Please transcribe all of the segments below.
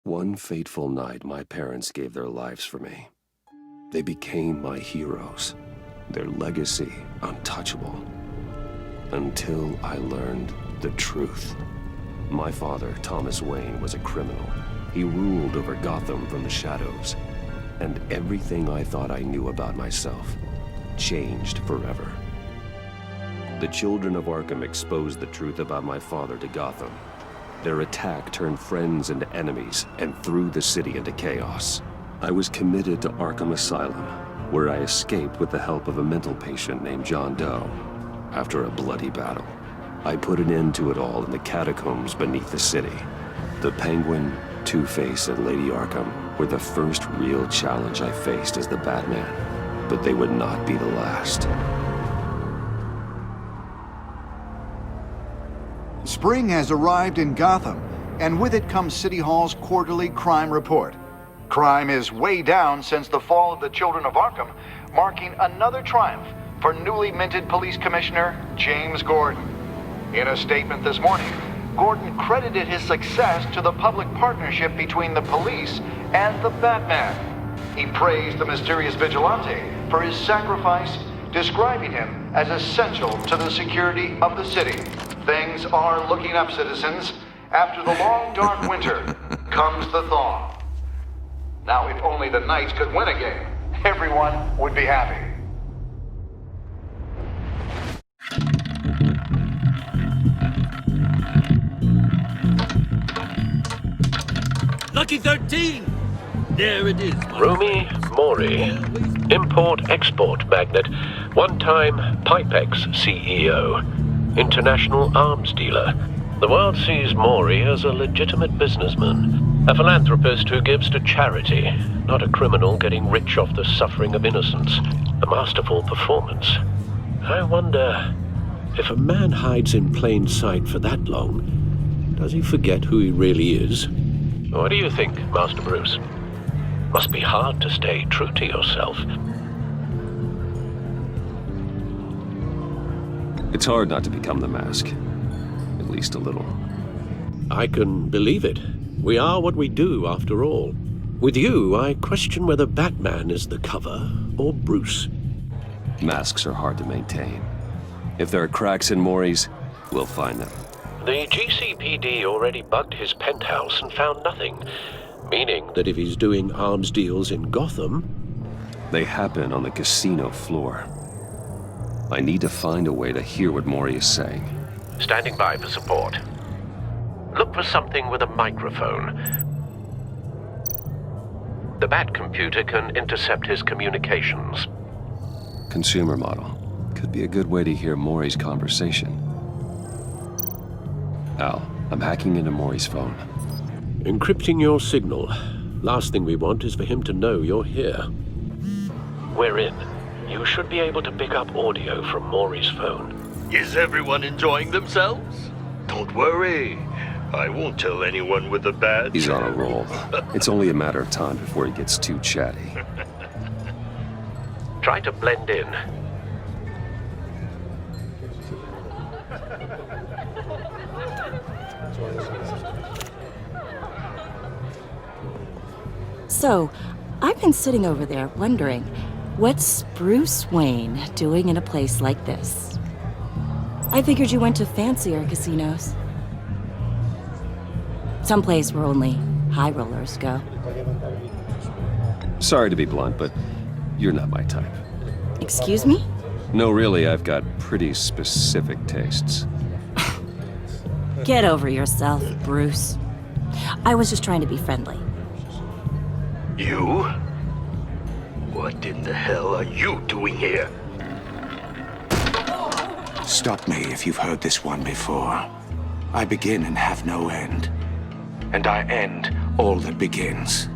One fateful night, my parents gave their lives for me. They became my heroes, their legacy untouchable. Until I learned the truth. My father, Thomas Wayne, was a criminal. He ruled over Gotham from the shadows. And everything I thought I knew about myself changed forever. The children of Arkham exposed the truth about my father to Gotham. Their attack turned friends into enemies and threw the city into chaos. I was committed to Arkham Asylum, where I escaped with the help of a mental patient named John Doe. After a bloody battle, I put an end to it all in the catacombs beneath the city. The Penguin, Two-Face, and Lady Arkham were the first real challenge I faced as the Batman, but they would not be the last. Spring has arrived in Gotham, and with it comes City Hall's quarterly crime report. Crime is way down since the fall of the Children of Arkham, marking another triumph for newly minted Police Commissioner James Gordon. In a statement this morning, Gordon credited his success to the public partnership between the police and the Batman. He praised the mysterious vigilante for his sacrifice, describing him as essential to the security of the city. Things are looking up, citizens. After the long, dark winter comes the thaw. Now, if only the Knights could win a game, everyone would be happy. Lucky 13! There it is. Rumi Mori, import-export magnate, one-time Pipex CEO, international arms dealer. The world sees Mori as a legitimate businessman, a philanthropist who gives to charity, not a criminal getting rich off the suffering of innocence. A masterful performance. I wonder, if a man hides in plain sight for that long, does he forget who he really is? What do you think, Master Bruce? Must be hard to stay true to yourself. It's hard not to become the mask. At least a little. I can believe it. We are what we do, after all. With you, I question whether Batman is the cover or Bruce. Masks are hard to maintain. If there are cracks in Mori's, we'll find them. The GCPD already bugged his penthouse and found nothing, meaning that if he's doing arms deals in Gotham... They happen on the casino floor. I need to find a way to hear what Mori is saying. Standing by for support. Look for something with a microphone. The Bat computer can intercept his communications. Consumer model. Could be a good way to hear Mori's conversation. Al, I'm hacking into Mori's phone. Encrypting your signal. Last thing we want is for him to know you're here. We're in. You should be able to pick up audio from Mori's phone. Is everyone enjoying themselves? Don't worry. I won't tell anyone with the badge. He's on a roll. It's only a matter of time before he gets too chatty. Try to blend in. So, I've been sitting over there wondering, what's Bruce Wayne doing in a place like this? I figured you went to fancier casinos. Someplace where only high rollers go. Sorry to be blunt, but you're not my type. Excuse me? No, really, I've got pretty specific tastes. Get over yourself, Bruce. I was just trying to be friendly. You? What in the hell are you doing here? Stop me if you've heard this one before. I begin and have no end. And I end all that begins.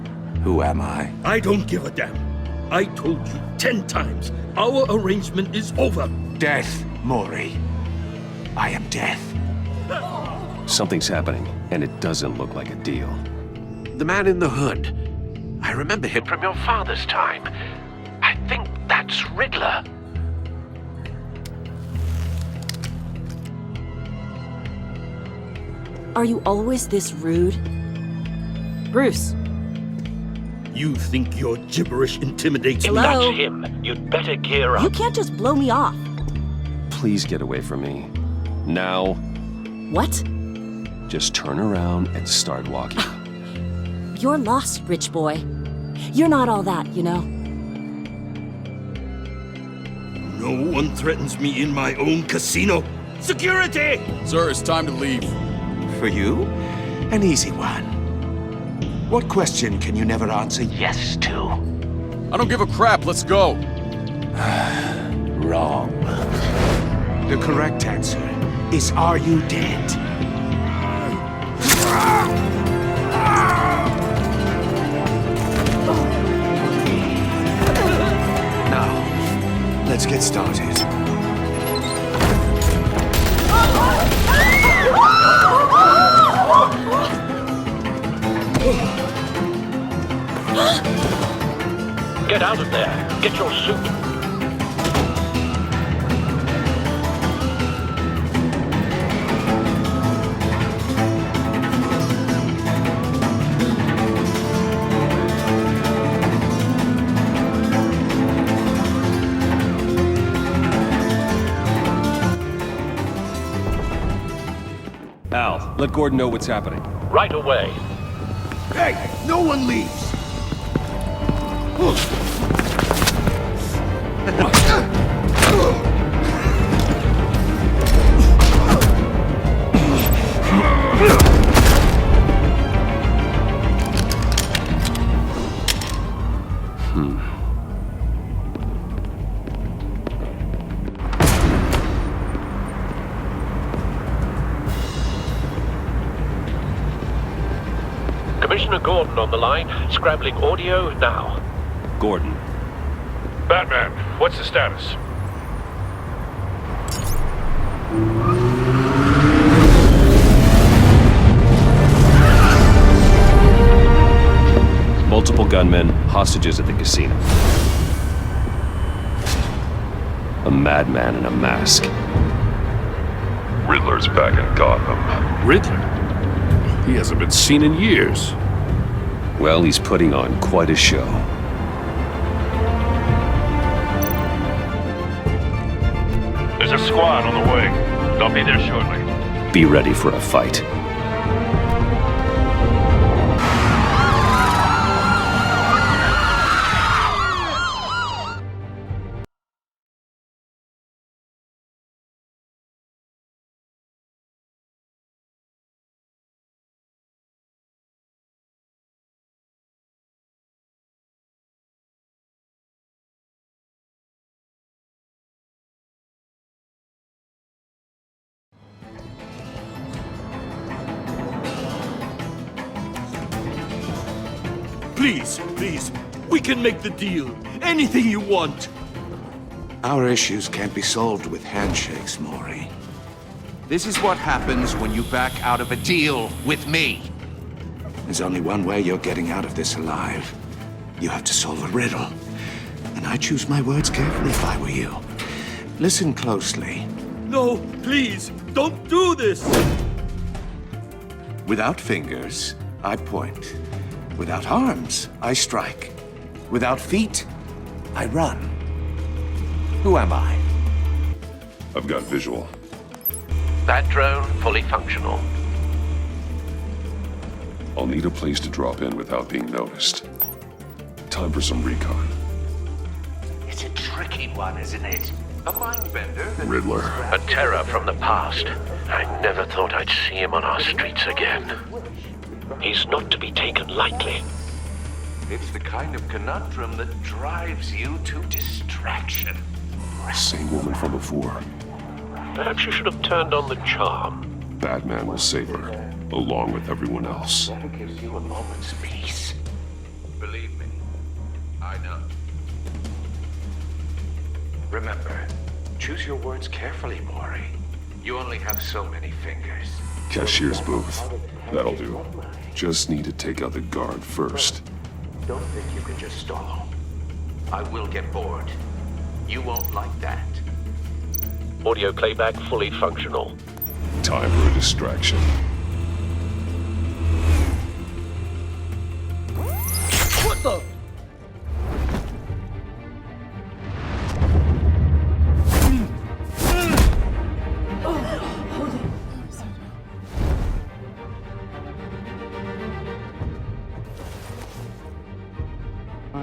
Who am I? I don't give a damn. I told you 10 times. Our arrangement is over. Death, Mori. I am death. Something's happening, and it doesn't look like a deal. The man in the hood. I remember him from your father's time. I think that's Riddler. Are you always this rude? Bruce. You think your gibberish intimidates me? Hello? That's him. You'd better gear You up. can't just blow me off. Please get away from me. Now, What? just turn around and start walking. You're lost, rich boy. You're not all that, you know? No one threatens me in my own casino. Security! Sir, it's time to leave. For you, an easy one. What question can you never answer yes to? I don't give a crap, let's go. Wrong. The correct answer is, are you dead? Now, let's get started. Get out of there. Get your suit. Al, let Gordon know what's happening. Right away. Hey, no one leaves. Commissioner Gordon on the line. Scrambling audio now. Gordon, Batman, what's the status? multiple gunmen, hostages at the casino. A madman in a mask. Riddler's back in Gotham. Riddler? He hasn't been seen in years. Well, he's putting on quite a show. There's a squad on the way. They'll be there shortly. Be ready for a fight. Please, please, we can make the deal. Anything you want. Our issues can't be solved with handshakes, Maury. This is what happens when you back out of a deal with me. There's only one way you're getting out of this alive. You have to solve a riddle. And I choose my words carefully if I were you. Listen closely. No, please, don't do this. Without fingers, I point. Without arms, I strike. Without feet, I run. Who am I? I've got visual. That drone fully functional. I'll need a place to drop in without being noticed. Time for some recon. It's a tricky one, isn't it? A mind bender. Riddler. A terror from the past. I never thought I'd see him on our streets again. He's not to be taken lightly. It's the kind of conundrum that drives you to distraction. Same woman from before. Perhaps you should have turned on the charm. Batman will save her, along with everyone else. That gives you a moment's peace. Believe me, I know. Remember, choose your words carefully, Maury. You only have so many fingers. Cashier's booth. That'll do. Just need to take out the guard first. Don't think you can just stall. I will get bored. You won't like that. Audio playback fully functional. Time for a distraction.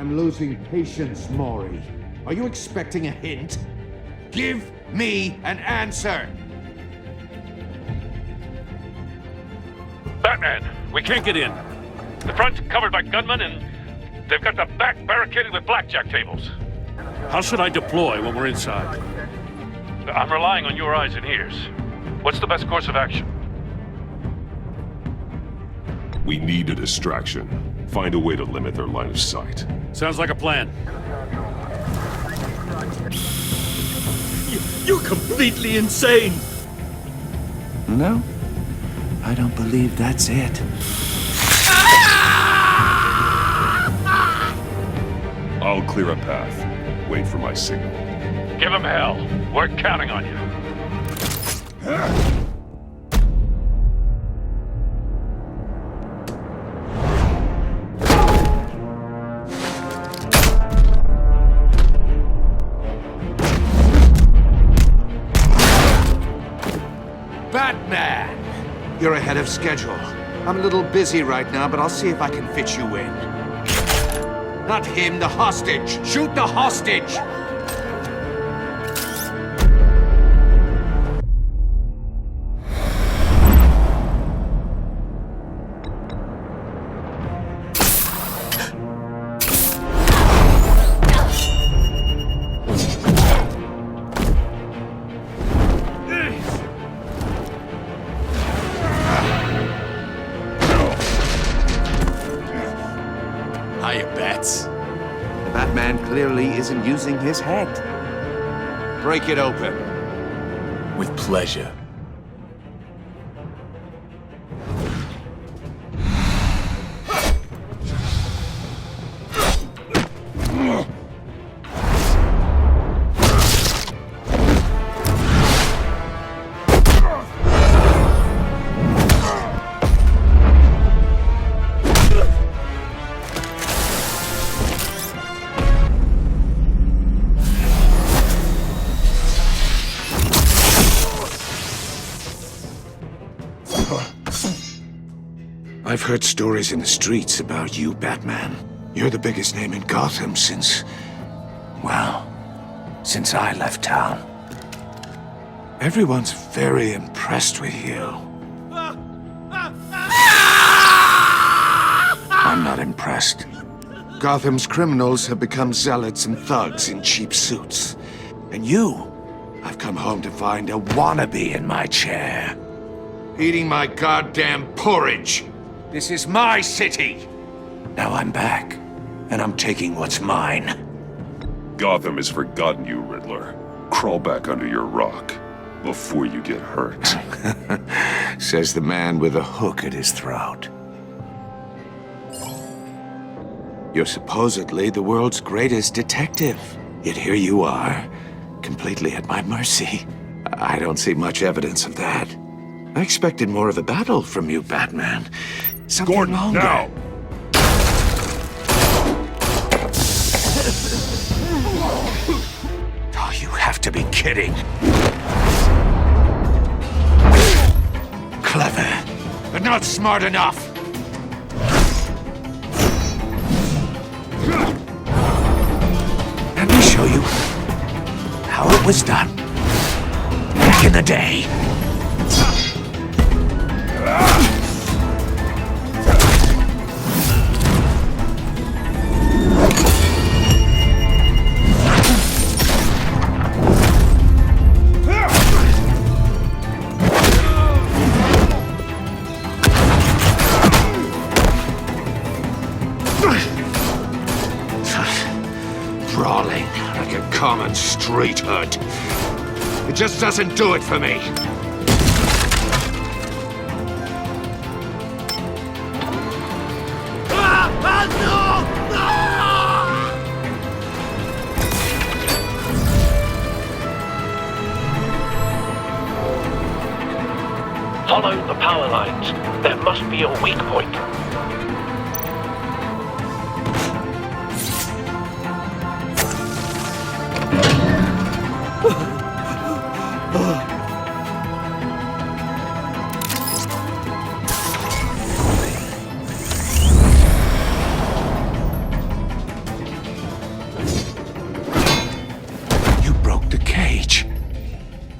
I'm losing patience, Maury. Are you expecting a hint? Give me an answer! Batman, we can't get in. The front's covered by gunmen, and they've got the back barricaded with blackjack tables. How should I deploy when we're inside? I'm relying on your eyes and ears. What's the best course of action? We need a distraction. Find a way to limit their line of sight. Sounds like a plan. You're completely insane! No, I don't believe that's it. I'll clear a path. Wait for my signal. Give them hell. We're counting on you. Batman! You're ahead of schedule. I'm a little busy right now, but I'll see if I can fit you in. Not him, the hostage! Shoot the hostage! Hiya, Bats. Batman clearly isn't using his head. Break it open. With pleasure. I've heard stories in the streets about you, Batman. You're the biggest name in Gotham since I left town. Everyone's very impressed with you. I'm not impressed. Gotham's criminals have become zealots and thugs in cheap suits. And you, I've come home to find a wannabe in my chair. Eating my goddamn porridge. This is my city. Now I'm back, and I'm taking what's mine. Gotham has forgotten you, Riddler. Crawl back under your rock before you get hurt. Says the man with a hook at his throat. You're supposedly the world's greatest detective. Yet here you are, completely at my mercy. I don't see much evidence of that. I expected more of a battle from you, Batman. Something Gordon, longer. now! Oh, you have to be kidding. Clever, but not smart enough. Let me show you how it was done back in the day. Brawling like a common street hood. It just doesn't do it for me. Follow the power lines. There must be a weak point.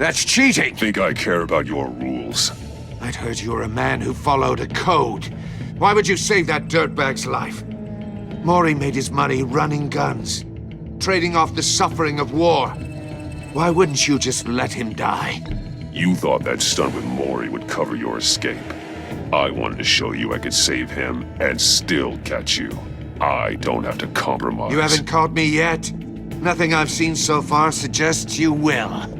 That's cheating! Think I care about your rules? I'd heard you were a man who followed a code. Why would you save that dirtbag's life? Maury made his money running guns, trading off the suffering of war. Why wouldn't you just let him die? You thought that stunt with Maury would cover your escape. I wanted to show you I could save him and still catch you. I don't have to compromise. You haven't caught me yet? Nothing I've seen so far suggests you will.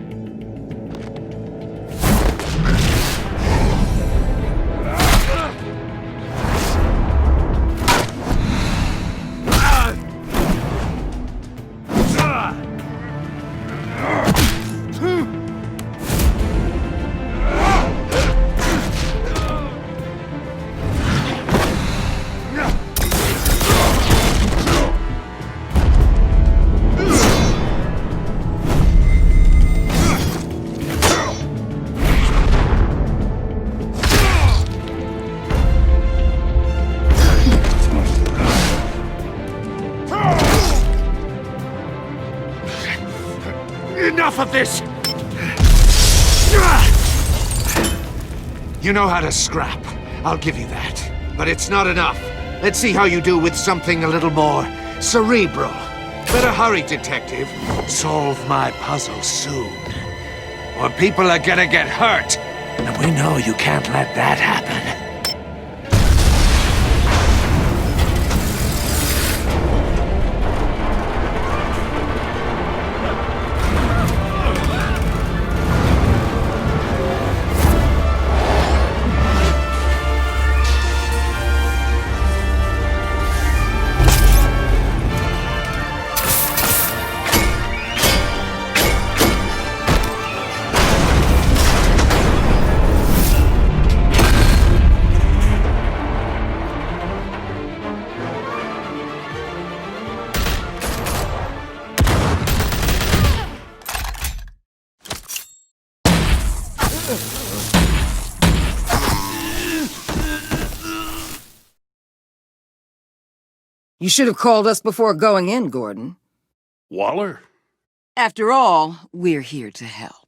Enough of this! You know how to scrap. I'll give you that. But it's not enough. Let's see how you do with something a little more cerebral. Better hurry, detective. Solve my puzzle soon. Or people are gonna get hurt. And we know you can't let that happen. You should have called us before going in, Gordon. Waller? After all, we're here to help.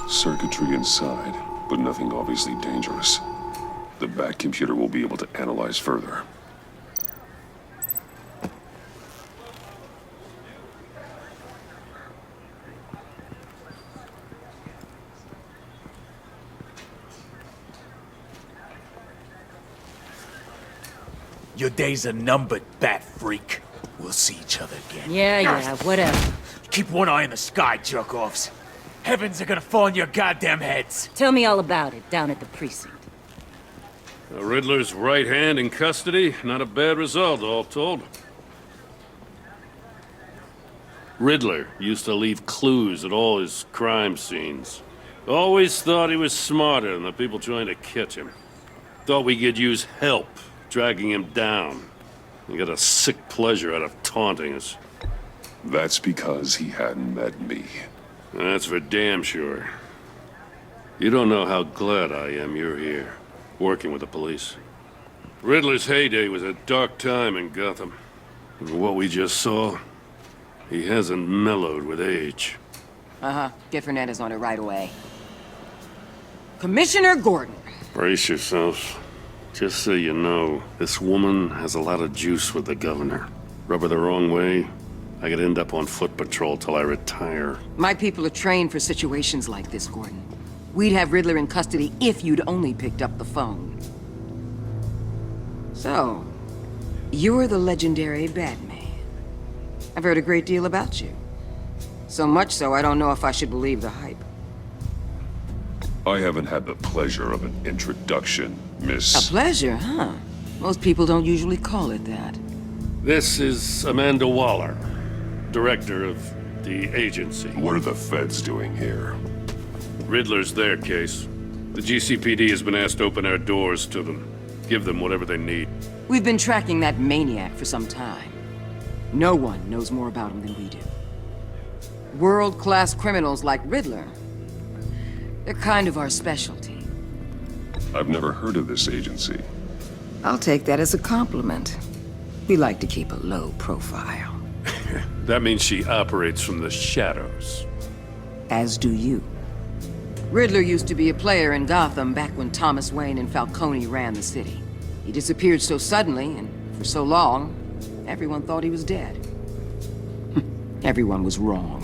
Circuitry inside, but nothing obviously dangerous. The back computer will be able to analyze further. Your days are numbered, bat freak. We'll see each other again. Yeah, whatever. Keep one eye in the sky, jerk-offs. Heavens are gonna fall on your goddamn heads. Tell me all about it down at the precinct. Riddler's right hand in custody. Not a bad result, all told. Riddler used to leave clues at all his crime scenes. Always thought he was smarter than the people trying to catch him. Thought we could use help, dragging him down. He got a sick pleasure out of taunting us. That's because he hadn't met me. That's for damn sure. You don't know how glad I am you're here, working with the police. Riddler's heyday was a dark time in Gotham. And what we just saw, he hasn't mellowed with age. Get Fernandez on it right away. Commissioner Gordon. Brace yourselves. Just so you know, this woman has a lot of juice with the governor. Rub her the wrong way, I could end up on foot patrol till I retire. My people are trained for situations like this, Gordon. We'd have Riddler in custody if you'd only picked up the phone. So, you're the legendary Batman. I've heard a great deal about you. So much so, I don't know if I should believe the hype. I haven't had the pleasure of an introduction, A Miss... pleasure, huh? Most people don't usually call it that. This is Amanda Waller, director of the agency. What are the feds doing here? Riddler's their case. The GCPD has been asked to open our doors to them. Give them whatever they need. We've been tracking that maniac for some time. No one knows more about him than we do. World-class criminals like Riddler, they're kind of our specialty. I've never heard of this agency. I'll take that as a compliment. We like to keep a low profile. That means she operates from the shadows. As do you. Riddler used to be a player in Gotham back when Thomas Wayne and Falcone ran the city. He disappeared so suddenly and for so long, everyone thought he was dead. Everyone was wrong.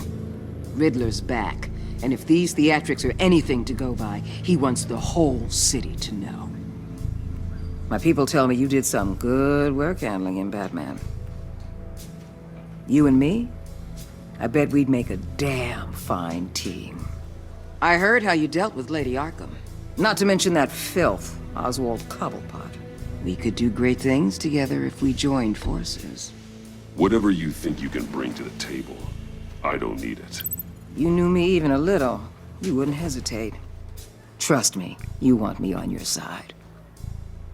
Riddler's back, and if these theatrics are anything to go by, he wants the whole city to know. My people tell me you did some good work handling him, Batman. You and me? I bet we'd make a damn fine team. I heard how you dealt with Lady Arkham. Not to mention that filth, Oswald Cobblepot. We could do great things together if we joined forces. Whatever you think you can bring to the table, I don't need it. You knew me even a little, you wouldn't hesitate. Trust me, you want me on your side.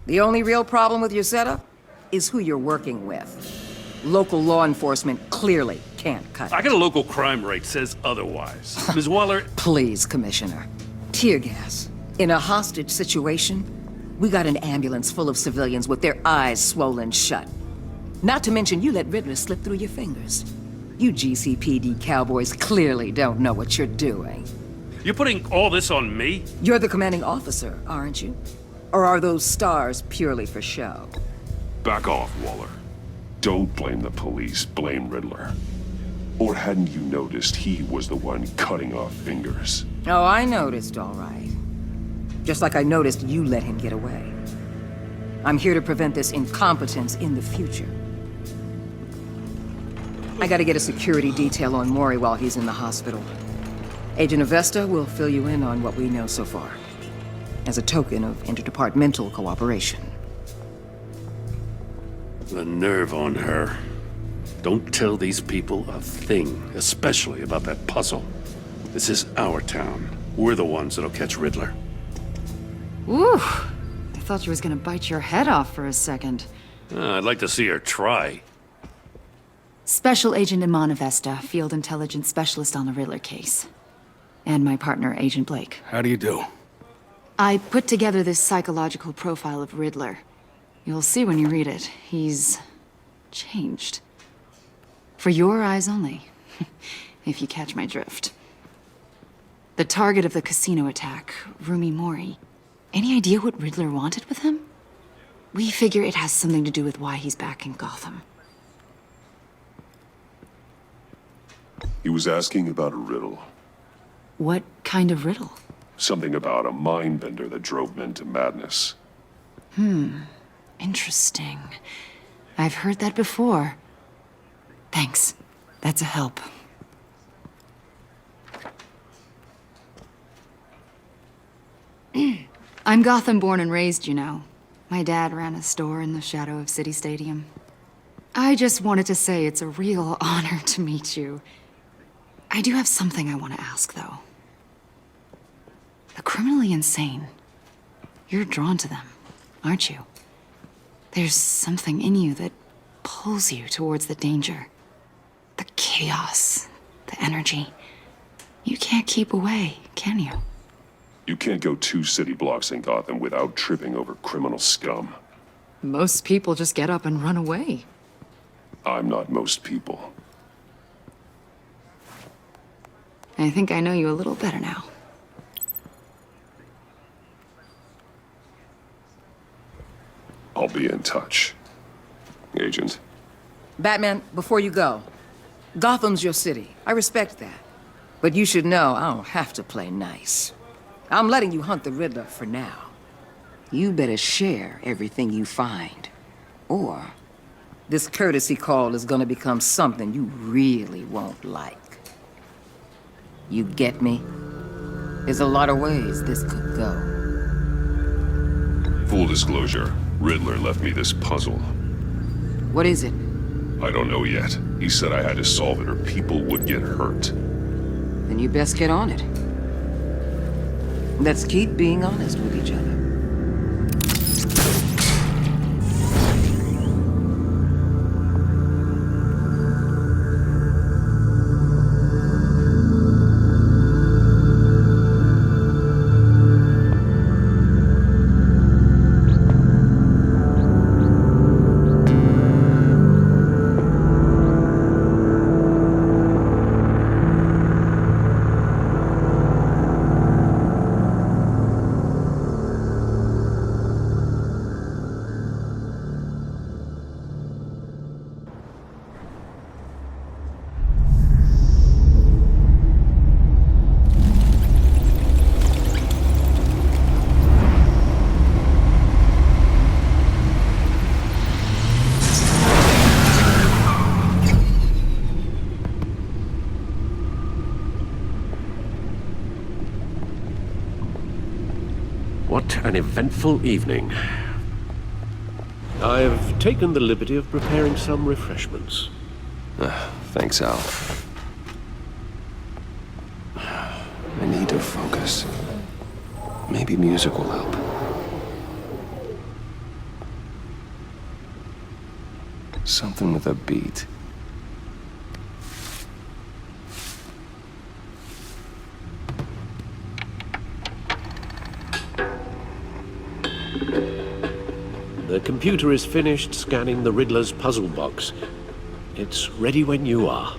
The only real problem with your setup is who you're working with. Local law enforcement clearly can't cut it. I got a local crime rate says otherwise. Ms. Waller... Please, Commissioner. Tear gas. In a hostage situation, we got an ambulance full of civilians with their eyes swollen shut. Not to mention you let Riddler slip through your fingers. You GCPD cowboys clearly don't know what you're doing. You're putting all this on me? You're the commanding officer, aren't you? Or are those stars purely for show? Back off, Waller. Don't blame the police, blame Riddler. Or hadn't you noticed he was the one cutting off fingers? Oh, I noticed, all right. Just like I noticed you let him get away. I'm here to prevent this incompetence in the future. I gotta get a security detail on Maury while he's in the hospital. Agent Avesta will fill you in on what we know so far, as a token of interdepartmental cooperation. The nerve on her. Don't tell these people a thing, especially about that puzzle. This is our town. We're the ones that'll catch Riddler. Ooh, I thought you was gonna bite your head off for a second. I'd like to see her try. Special Agent Iman Avesta, Field Intelligence Specialist on the Riddler case. And my partner, Agent Blake. How do you do? I put together this psychological profile of Riddler. You'll see when you read it. He's changed. For your eyes only, if you catch my drift. The target of the casino attack, Rumi Mori. Any idea what Riddler wanted with him? We figure it has something to do with why he's back in Gotham. He was asking about a riddle. What kind of riddle? Something about a mind bender that drove men to madness. Interesting. I've heard that before. Thanks. That's a help. I'm Gotham born and raised, you know. My dad ran a store in the shadow of City Stadium. I just wanted to say it's a real honor to meet you. I do have something I want to ask, though. The criminally insane. You're drawn to them, aren't you? There's something in you that pulls you towards the danger. The chaos, the energy. You can't keep away, can you? You can't go 2 city blocks in Gotham without tripping over criminal scum. Most people just get up and run away. I'm not most people. I think I know you a little better now. I'll be in touch. Agent. Batman, before you go, Gotham's your city. I respect that. But you should know I don't have to play nice. I'm letting you hunt the Riddler for now. You better share everything you find. Or this courtesy call is gonna become something you really won't like. You get me? There's a lot of ways this could go. Full disclosure, Riddler left me this puzzle. What is it? I don't know yet. He said I had to solve it or people would get hurt. Then you best get on it. Let's keep being honest with each other. What an eventful evening. I've taken the liberty of preparing some refreshments. Thanks, Al. I need to focus. Maybe music will help. Something with a beat. The computer is finished scanning the Riddler's puzzle box. It's ready when you are.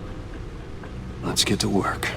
Let's get to work.